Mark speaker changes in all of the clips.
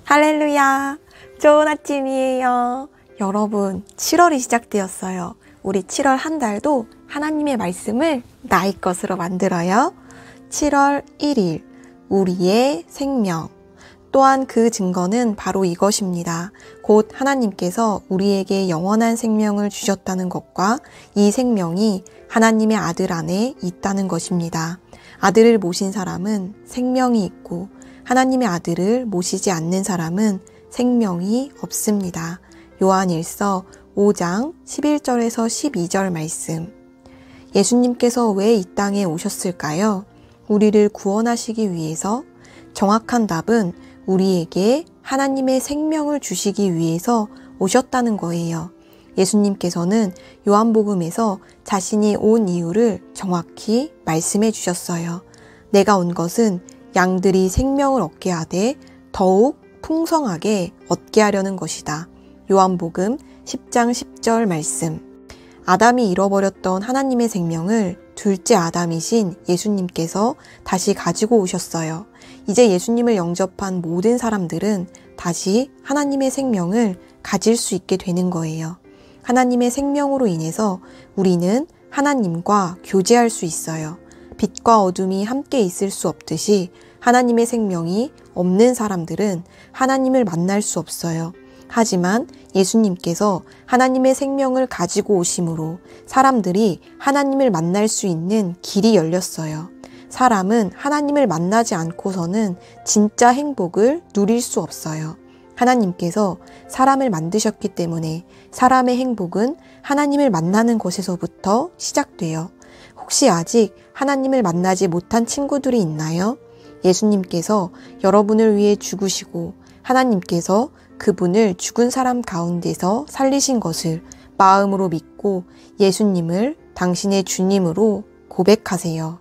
Speaker 1: 할렐루야! 좋은 아침이에요. 여러분, 7월이 시작되었어요. 우리 7월 한 달도 하나님의 말씀을 나의 것으로 만들어요. 7월 1일, 우리의 생명. 또한 그 증거는 바로 이것입니다. 곧 하나님께서 우리에게 영원한 생명을 주셨다는 것과 이 생명이 하나님의 아들 안에 있다는 것입니다. 아들을 모신 사람은 생명이 있고 하나님의 아들을 모시지 않는 사람은 생명이 없습니다. 요한일서 5장 11절에서 12절 말씀. 예수님께서 왜 이 땅에 오셨을까요? 우리를 구원하시기 위해서? 정확한 답은 우리에게 하나님의 생명을 주시기 위해서 오셨다는 거예요. 예수님께서는 요한복음에서 자신이 온 이유를 정확히 말씀해 주셨어요. 내가 온 것은 양들이 생명을 얻게 하되 더욱 풍성하게 얻게 하려는 것이다. 요한복음 10장 10절 말씀. 아담이 잃어버렸던 하나님의 생명을 둘째 아담이신 예수님께서 다시 가지고 오셨어요. 이제 예수님을 영접한 모든 사람들은 다시 하나님의 생명을 가질 수 있게 되는 거예요. 하나님의 생명으로 인해서 우리는 하나님과 교제할 수 있어요. 빛과 어둠이 함께 있을 수 없듯이 하나님의 생명이 없는 사람들은 하나님을 만날 수 없어요. 하지만 예수님께서 하나님의 생명을 가지고 오심으로 사람들이 하나님을 만날 수 있는 길이 열렸어요. 사람은 하나님을 만나지 않고서는 진짜 행복을 누릴 수 없어요. 하나님께서 사람을 만드셨기 때문에 사람의 행복은 하나님을 만나는 것에서부터 시작돼요. 혹시 아직 하나님을 만나지 못한 친구들이 있나요? 예수님께서 여러분을 위해 죽으시고 하나님께서 그분을 죽은 사람 가운데서 살리신 것을 마음으로 믿고 예수님을 당신의 주님으로 고백하세요.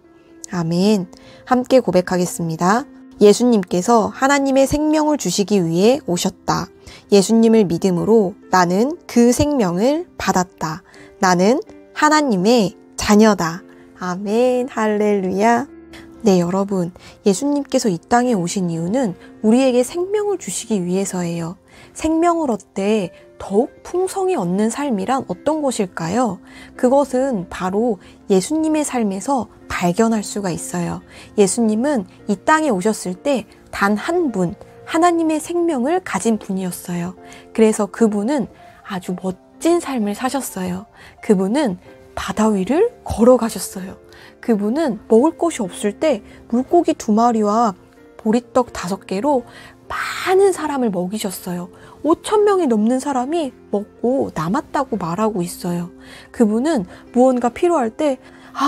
Speaker 1: 아멘. 함께 고백하겠습니다. 예수님께서 하나님의 생명을 주시기 위해 오셨다. 예수님을 믿음으로 나는 그 생명을 받았다. 나는 하나님의 자녀다. 아멘. 할렐루야. 네, 여러분. 예수님께서 이 땅에 오신 이유는 우리에게 생명을 주시기 위해서예요. 생명을 얻되 더욱 풍성히 얻는 삶이란 어떤 것일까요? 그것은 바로 예수님의 삶에서 발견할 수가 있어요. 예수님은 이 땅에 오셨을 때 단 한 분, 하나님의 생명을 가진 분이었어요. 그래서 그분은 아주 멋진 삶을 사셨어요. 그분은 바다 위를 걸어가셨어요. 그분은 먹을 것이 없을 때 물고기 2마리와 보리떡 5개로 많은 사람을 먹이셨어요. 5,000명이 넘는 사람이 먹고 남았다고 말하고 있어요. 그분은 무언가 필요할 때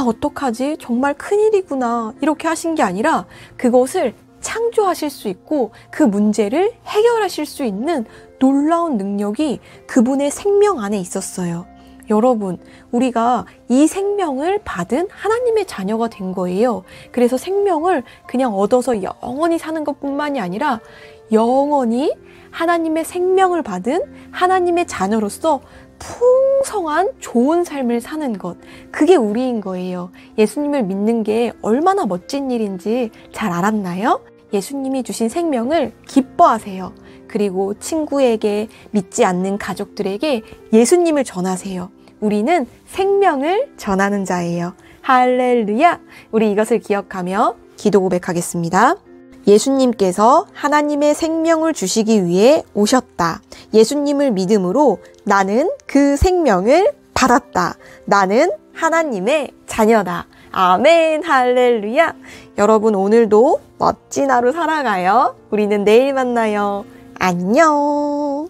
Speaker 1: 어떡하지? 정말 큰일이구나. 이렇게 하신 게 아니라 그것을 창조하실 수 있고 그 문제를 해결하실 수 있는 놀라운 능력이 그분의 생명 안에 있었어요. 여러분, 우리가 이 생명을 받은 하나님의 자녀가 된 거예요. 그래서 생명을 그냥 얻어서 영원히 사는 것뿐만이 아니라 영원히 하나님의 생명을 받은 하나님의 자녀로서 풍성한 좋은 삶을 사는 것, 그게 우리인 거예요. 예수님을 믿는 게 얼마나 멋진 일인지 잘 알았나요? 예수님이 주신 생명을 기뻐하세요. 그리고 친구에게, 믿지 않는 가족들에게 예수님을 전하세요. 우리는 생명을 전하는 자예요. 할렐루야! 우리 이것을 기억하며 기도 고백하겠습니다. 예수님께서 하나님의 생명을 주시기 위해 오셨다. 예수님을 믿음으로 나는 그 생명을 받았다. 나는 하나님의 자녀다. 아멘. 할렐루야. 여러분, 오늘도 멋진 하루 살아가요. 우리는 내일 만나요. 안녕.